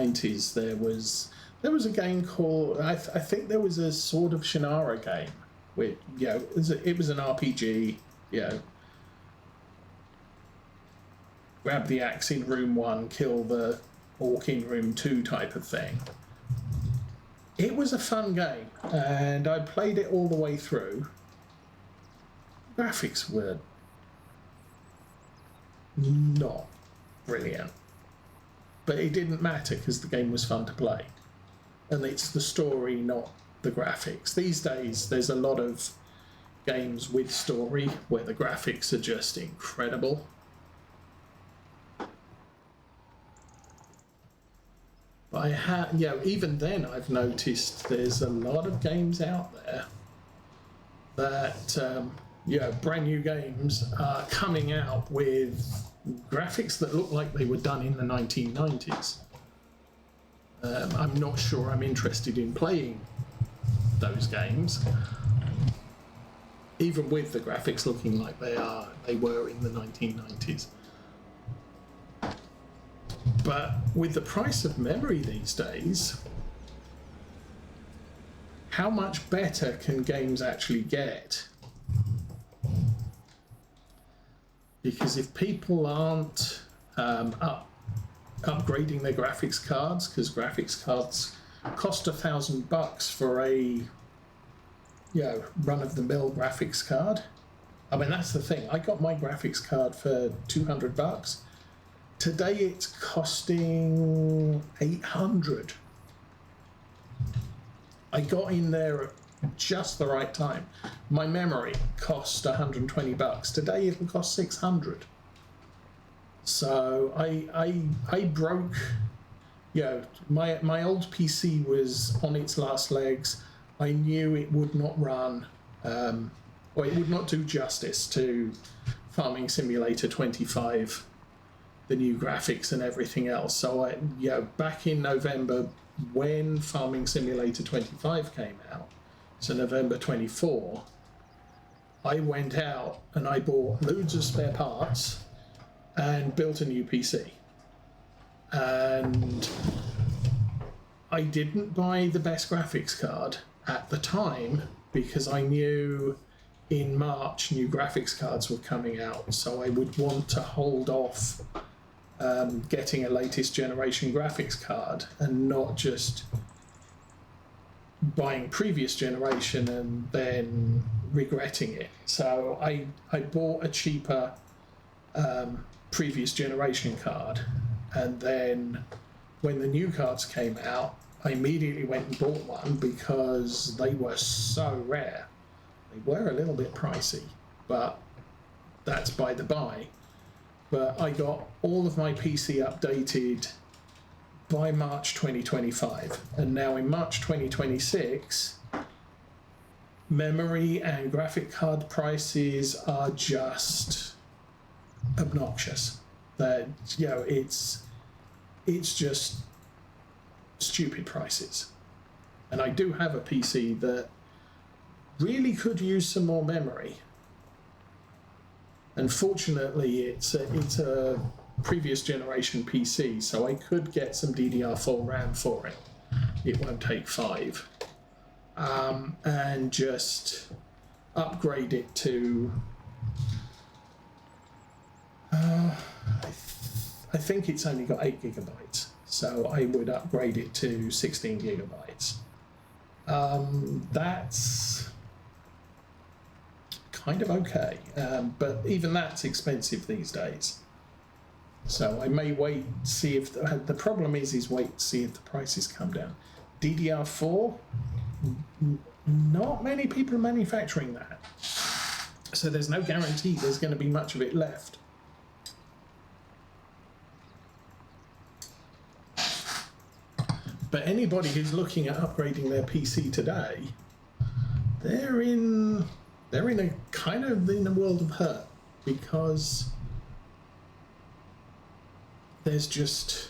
1990s, there was a game called, I think there was a Sword of Shannara game, which, you know, it was an RPG, you know, grab the axe in room 1, kill the orc in room 2 type of thing. It was a fun game, and I played it all the way through. Graphics were not brilliant, but it didn't matter because the game was fun to play, and it's the story, not the graphics. These days there's a lot of games with story where the graphics are just incredible. But you know, even then I've noticed there's a lot of games out there that you know, brand new games are coming out with graphics that look like they were done in the 1990s. I'm not sure I'm interested in playing those games, even with the graphics looking like they were in the 1990s. But with the price of memory these days, how much better can games actually get? Because if people aren't upgrading their graphics cards, because graphics cards cost $1,000 for a, you know, run-of-the-mill graphics card. I mean, that's the thing. I got my graphics card for $200. Today it's costing $800. I got in there at just the right time. My memory cost $120. Today it'll cost $600. So I broke, you know, my old PC was on its last legs. I knew it would not run, or it would not do justice to Farming Simulator 25, the new graphics and everything else. So you know, back in November when Farming Simulator 25 came out, so November 24, I went out and I bought loads of spare parts and built a new PC. And I didn't buy the best graphics card at the time because I knew in March new graphics cards were coming out, so I would want to hold off getting a latest generation graphics card and not just buying previous generation and then regretting it. So I bought a cheaper previous generation card, and then when the new cards came out, I immediately went and bought one because they were so rare. They were a little bit pricey, but that's by the by. But I got all of my PC updated by March 2025, and now in March 2026, memory and graphic card prices are just obnoxious. That, you know, it's just stupid prices. And I do have a PC that really could use some more memory. Unfortunately, it's a previous generation PC, so I could get some DDR4 RAM for it. It won't take 5. And just upgrade it to I think it's only got 8 gigabytes, so I would upgrade it to 16 gigabytes. That's kind of okay, but even that's expensive these days. So I may wait, see if the problem is wait to see if the prices come down. DDR4, not many people are manufacturing that, so there's no guarantee there's going to be much of it left. But anybody who's looking at upgrading their PC today, they're in a kind of in a world of hurt, because there's just,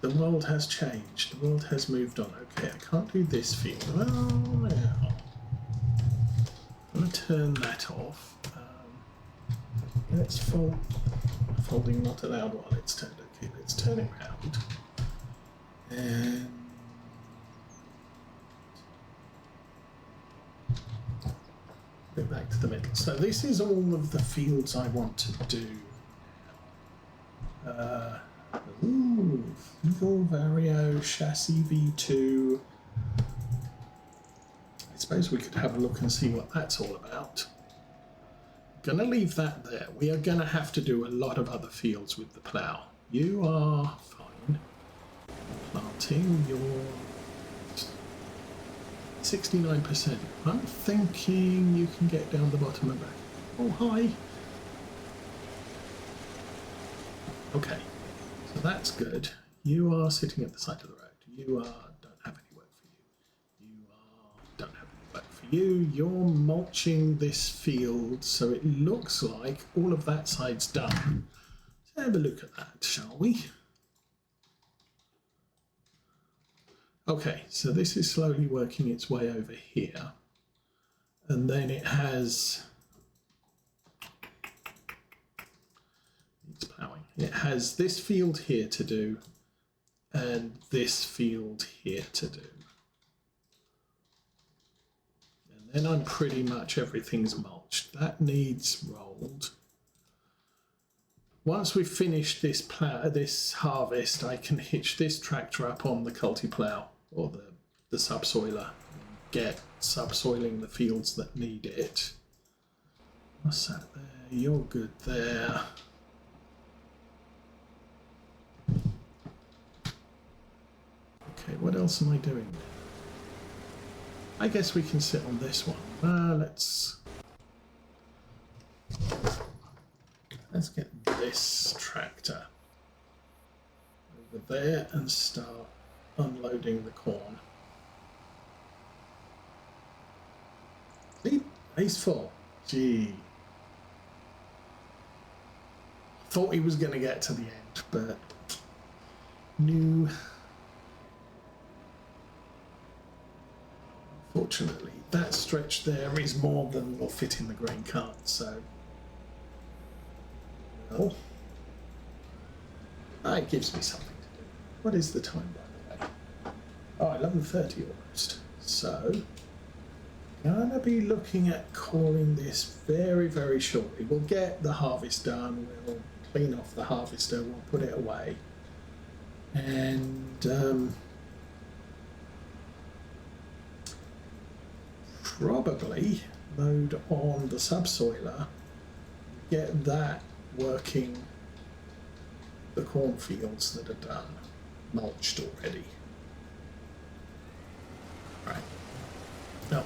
the world has changed. The world has moved on. Okay, I can't do this field. Well, now I'm going to turn that off. Let's folding not allowed while it's turned. Okay, let's turn it round. And go back to the middle. So this is all of the fields I want to do. Eagle Vario Chassis V2. I suppose we could have a look and see what that's all about. Gonna leave that there. We are gonna have to do a lot of other fields with the plough. You are fine. Planting, you're 69%. I'm thinking you can get down the bottom and back. Oh, hi. Okay, so that's good. You are sitting at the side of the road. You don't have any work for you. Don't have any work for you. You're mulching this field, so it looks like all of that side's done. Let's have a look at that, shall we? Okay, so this is slowly working its way over here. And then it has... it's ploughing. It has this field here to do and this field here to do. And then I'm pretty much everything's mulched. That needs rolled. Once we've finished this this harvest, I can hitch this tractor up on the culti plough or the subsoiler and get subsoiling the fields that need it. What's that there? You're good there. Okay, what else am I doing? I guess we can sit on this one. Let's get this tractor over there and start unloading the corn. See, he's full. Gee. Thought he was going to get to the end, but no. Fortunately, that stretch there is more than will fit in the grain cart, so well, it gives me something to do. What is the time, by the way? Oh, 11:30 almost. So, gonna be looking at calling this very, very shortly. We'll get the harvest done. We'll clean off the harvester. We'll put it away, and probably load on the subsoiler, get that working the cornfields that are done, mulched already. Right. No.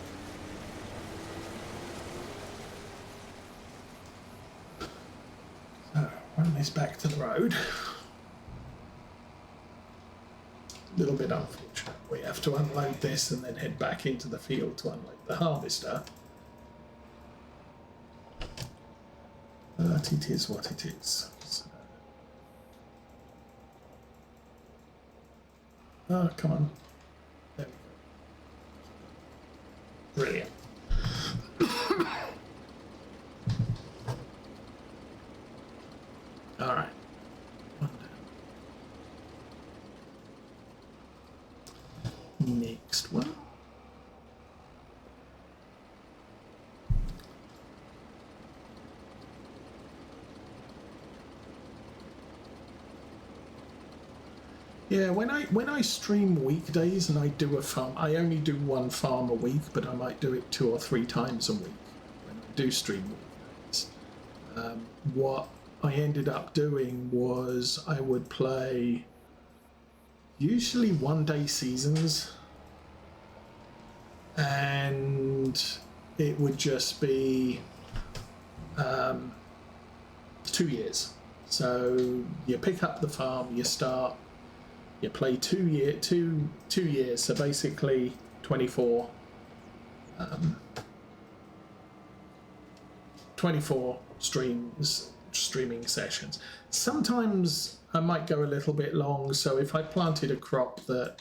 So, run this back to the road. A little bit unfortunate. We have to unload this and then head back into the field to unload the harvester. But it is what it is. So. Oh, come on. There we go. Brilliant. All right. One down. Next one. Yeah, when I stream weekdays and I do a farm, I only do one farm a week, but I might do it 2 or 3 times a week when I do stream weekdays. What I ended up doing was I would play usually 1-day seasons, and it would just be 2 years. So you pick up the farm, you start. You play 2 years, so basically 24 streaming sessions. Sometimes I might go a little bit long, so if I planted a crop that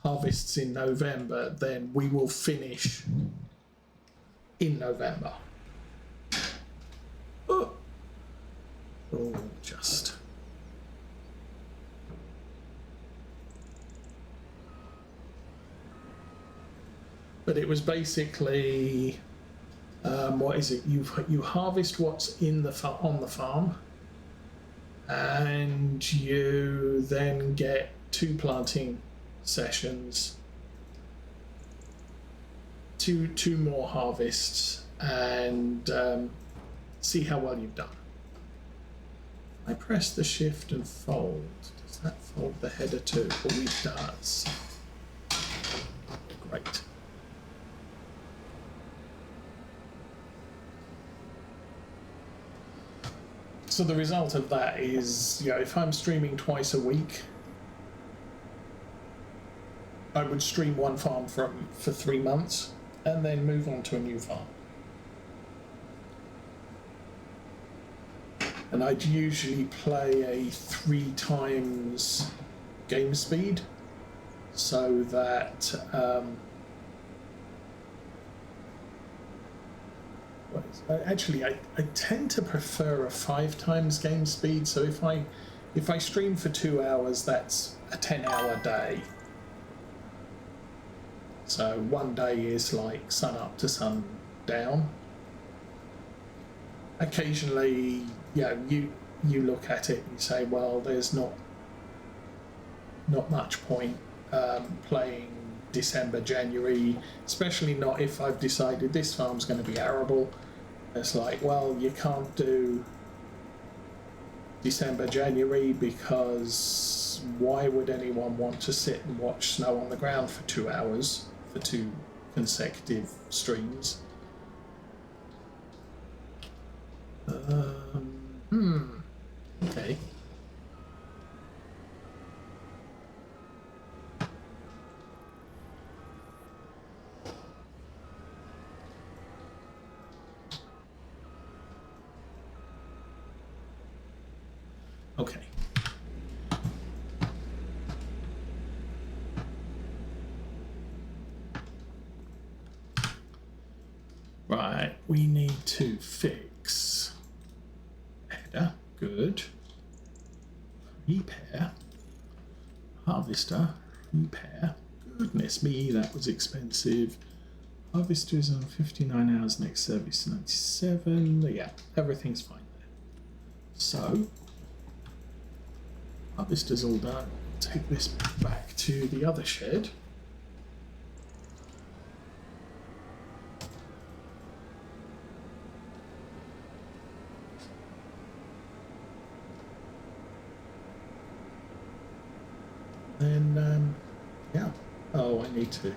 harvests in November, then we will finish in November. Oh, just... but it was basically what is it? You harvest what's in the on the farm, and you then get 2 planting sessions, two more harvests, and see how well you've done. I press the shift and fold. Does that fold the header too? Oh, it does. Great. So the result of that is, if I'm streaming twice a week, I would stream one farm for 3 months and then move on to a new farm. And I'd usually play a 3 times game speed, so that actually I tend to prefer a 5 times game speed. So if I stream for 2 hours, that's a 10-hour day. So one day is like sun up to sun down. Occasionally, you look at it and you say, well, there's not much point playing December, January, especially not if I've decided this farm's going to be arable. It's like, well, you can't do December, January, because why would anyone want to sit and watch snow on the ground for 2 hours for 2 consecutive streams? Okay. Okay. Right, we need to fix header, good. Repair, harvester, repair. Goodness me, that was expensive. Harvester is on 59 hours, next service 97. Yeah, everything's fine there. So, harvester's all done. Take this back to the other shed. Then, yeah. Oh, I need to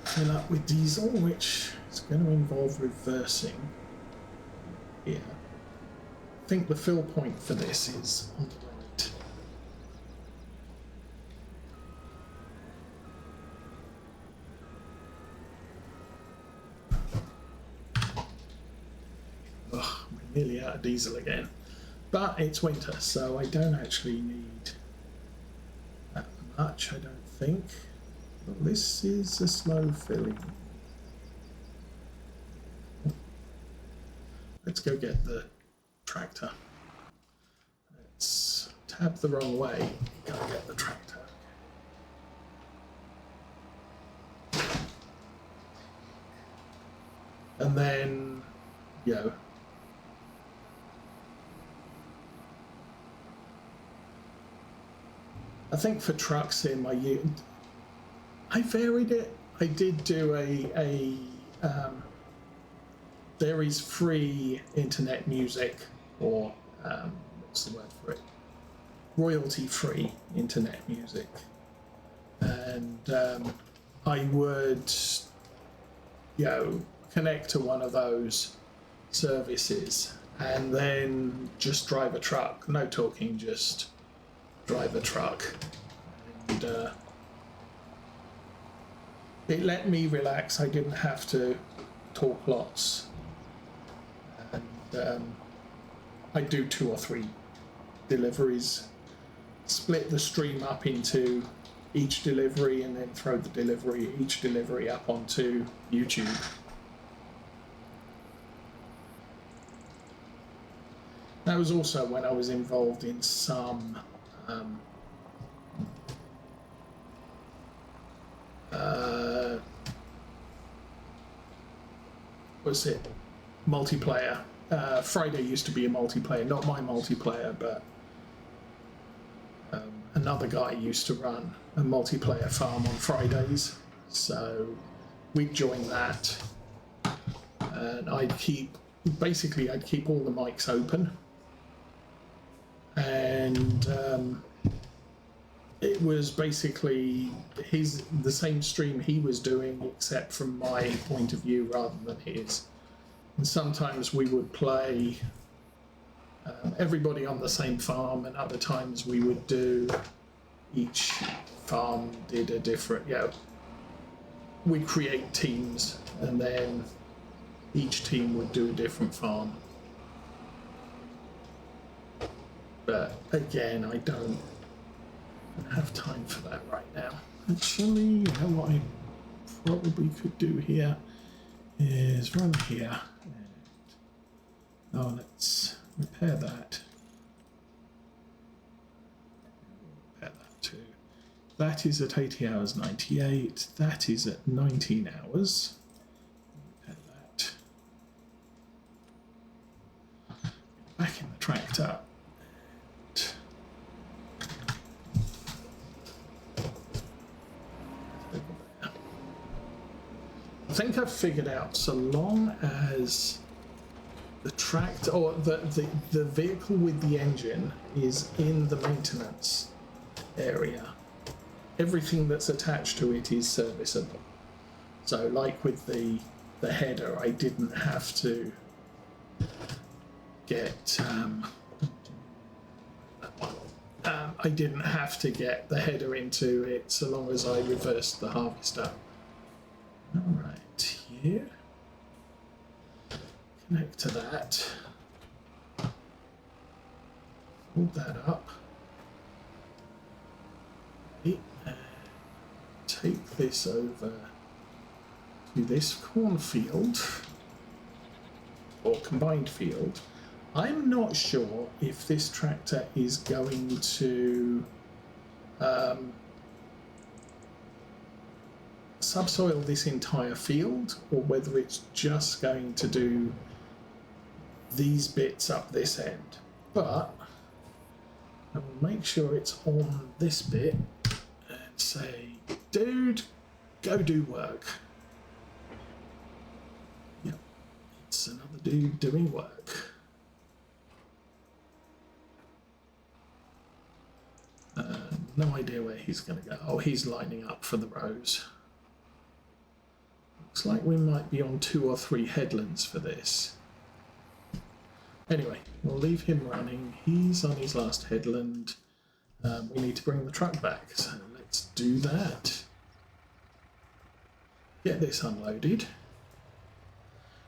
fill up with diesel, which is going to involve reversing here. I think the fill point for this is on the right. Ugh, we're nearly out of diesel again. But it's winter, so I don't actually need that much, I don't think. Well, this is a slow filling. Let's go get the tractor. Let's tab the wrong way. Go get the tractor. And then, I think for trucks in my unit, I varied it. I did do there is free internet music, or what's the word for it? Royalty-free internet music. And I would, connect to one of those services and then just drive a truck. No talking, just drive a truck. And it let me relax. I didn't have to talk lots. And I do 2 or 3 deliveries, split the stream up into each delivery, and then throw each delivery up onto YouTube. That was also when I was involved in some was it? Multiplayer. Friday used to be a multiplayer, not my multiplayer, but another guy used to run a multiplayer farm on Fridays. So we'd join that, and I'd keep all the mics open, and it was basically the same stream he was doing, except from my point of view rather than his. And sometimes we would play everybody on the same farm, and other times we would do each farm did a different. We'd create teams, and then each team would do a different farm. But again, I don't have time for that right now. Actually, you know what I probably could do here is run here. And, let's repair that. Repair that too. That is at 80 hours 98. That is at 19 hours. Repair that. Back in the tractor. I think I've figured out, so long as the tractor or the vehicle with the engine is in the maintenance area, everything that's attached to it is serviceable. So like with the header, I didn't have to get I didn't have to get the header into it so long as I reversed the harvester. Alright, here. Connect to that. Hold that up. Okay, and take this over to this cornfield, or combined field. I'm not sure if this tractor is going to subsoil this entire field, or whether it's just going to do these bits up this end. But I will make sure it's on this bit and say, dude, go do work. Yep, it's another dude doing work. No idea where he's going to go. Oh, he's lining up for the rows. Looks like we might be on 2 or 3 headlands for this. Anyway, we'll leave him running. He's on his last headland. We need to bring the truck back, so let's do that. Get this unloaded.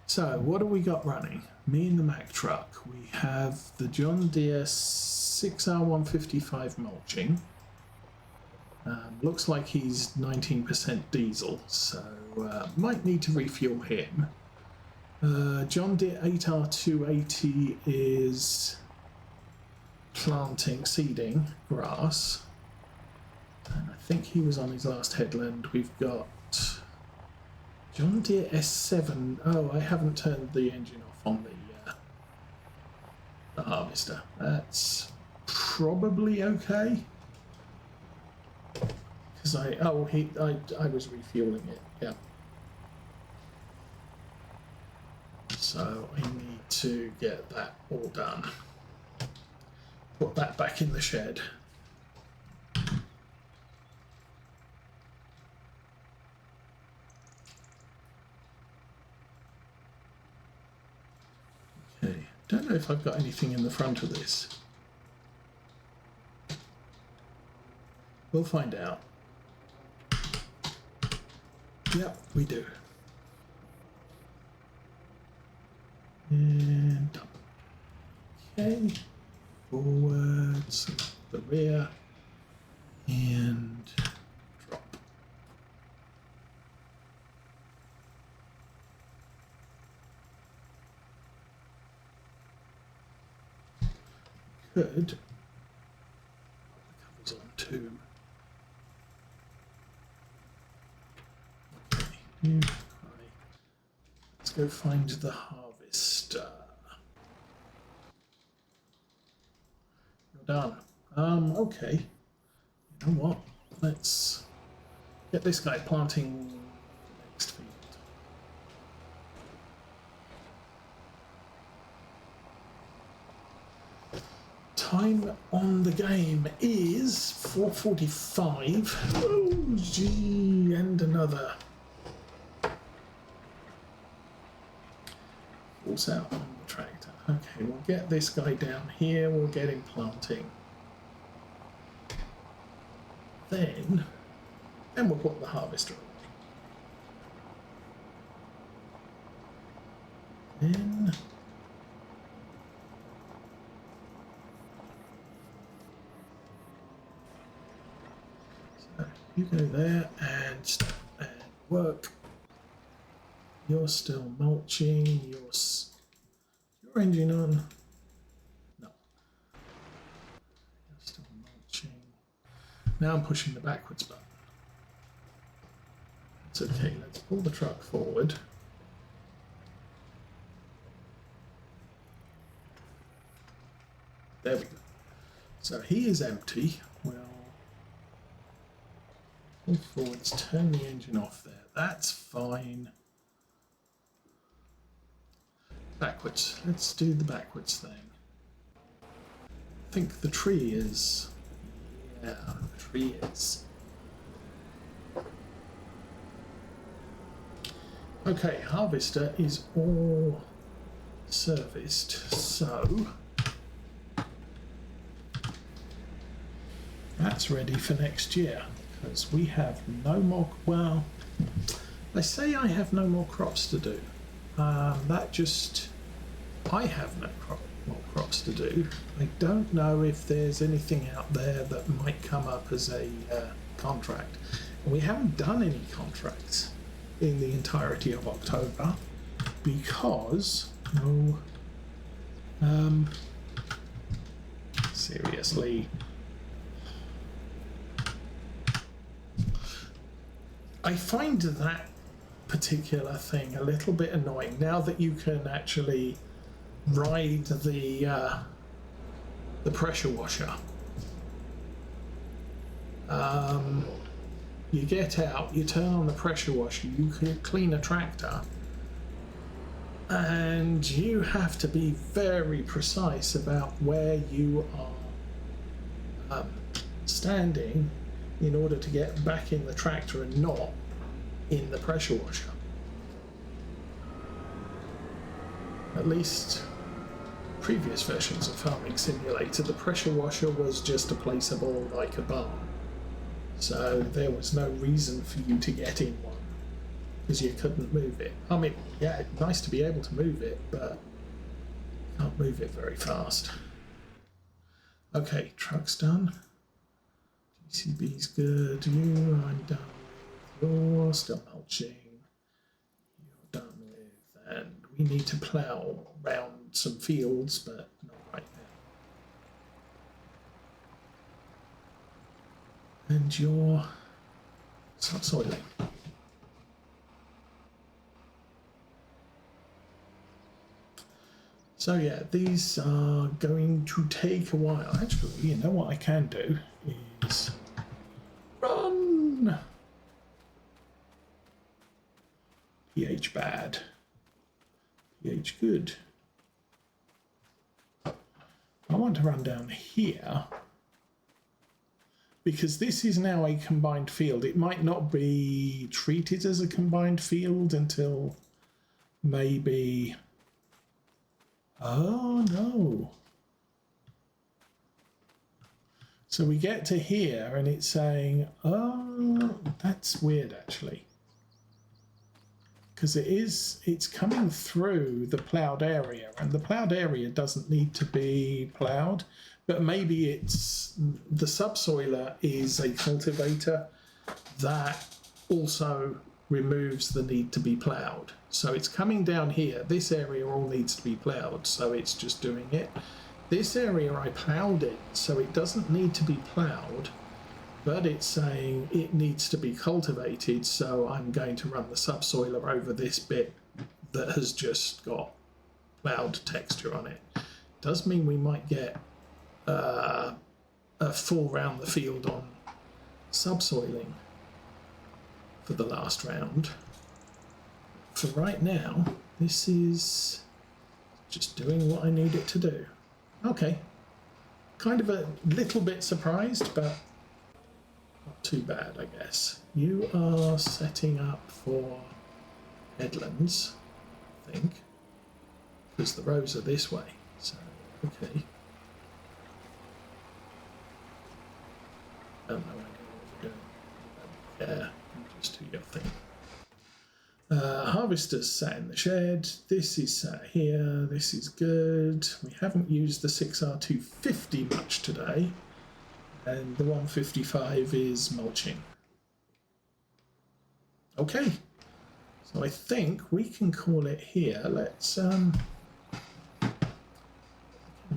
So, what have we got running? Me and the Mack truck. We have the John Deere 6R155 mulching. Looks like he's 19% diesel, so might need to refuel him. John Deere 8R280 is seeding grass. And I think he was on his last headland. We've got John Deere S7. Oh, I haven't turned the engine off on the harvester. That's probably okay. Because I was refueling it, yeah. So I need to get that all done. Put that back in the shed. Okay, don't know if I've got anything in the front of this. We'll find out. Yep, we do. And up. Okay, forward, select the rear, and drop. Could put the covers on too. Okay, let's go go find the harvester. You're done. Okay. You know what? Let's get this guy planting the next field. Time on the game is 4:45. Oh, gee, and another. Falls out on the tractor. Okay, we'll get this guy down here. We'll get him planting. Then we'll put the harvester away. Then you go there and work. You're still mulching. Your engine on? No. You're still mulching. Now I'm pushing the backwards button. It's okay. Let's pull the truck forward. There we go. So he is empty. We'll pull forwards, turn the engine off there. That's fine. Backwards. Let's do the backwards thing. I think the tree is... Yeah, the tree is. Okay, harvester is all serviced, so that's ready for next year, because we have no more, well, I say I have no more crops to do. I have no more crops to do. I don't know if there's anything out there that might come up as a contract. We haven't done any contracts in the entirety of October because, seriously, I find that particular thing a little bit annoying now that you can actually ride the pressure washer. You get out, you turn on the pressure washer, you can clean a tractor, and you have to be very precise about where you are standing in order to get back in the tractor and not in the pressure washer. At least previous versions of Farming Simulator, the pressure washer was just a placeable like a barn. So there was no reason for you to get in one because you couldn't move it. I mean, yeah, it's nice to be able to move it, but you can't move it very fast. Okay, truck's done. GCB's good. I'm done with. You're still mulching. You're done with. And we need to plough around some fields, but not right now. And you're subsoiling. So yeah, these are going to take a while. Actually, you know what I can do is run. pH bad, pH good. I want to run down here because this is now a combined field. It might not be treated as a combined field until maybe... Oh, no. So we get to here and it's saying, oh, that's weird actually. Because it's coming through the ploughed area, and the ploughed area doesn't need to be ploughed, but maybe it's the subsoiler is a cultivator that also removes the need to be ploughed. So it's coming down here. This area all needs to be ploughed, so it's just doing it. This area I ploughed it, so it doesn't need to be ploughed, but it's saying it needs to be cultivated, so I'm going to run the subsoiler over this bit that has just got cloud texture on it. Does mean we might get a full round the field on subsoiling for the last round. For right now, this is just doing what I need it to do. Okay, kind of a little bit surprised, but not too bad, I guess. You are setting up for headlands, I think, because the rows are this way. So, okay. Don't know what you're doing. Yeah, just do your thing. Harvester's sat in the shed. This is sat here. This is good. We haven't used the 6R250 much today. And the 155 is mulching. Okay. So I think we can call it here. Let's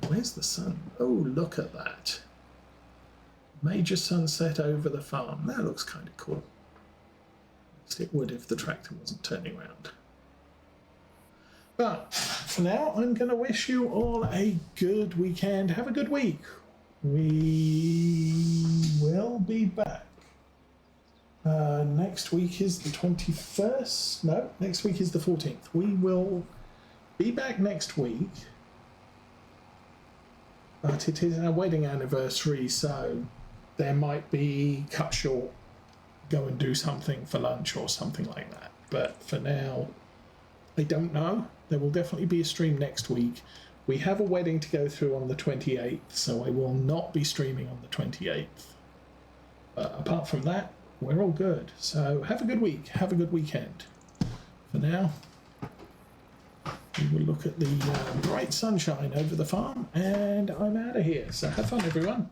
where's the sun? Oh, look at that. Major sunset over the farm. That looks kind of cool. It would if the tractor wasn't turning around. But for now, I'm going to wish you all a good weekend. Have a good week. We will be back. Next week is the 21st. No, next week is the 14th. We will be back next week. But it is our wedding anniversary, so there might be cut short. Go and do something for lunch or something like that. But for now, I don't know. There will definitely be a stream next week. We have a wedding to go through on the 28th, so I will not be streaming on the 28th. But apart from that, we're all good. So have a good week. Have a good weekend. For now, we will look at the bright sunshine over the farm, and I'm out of here. So have fun, everyone.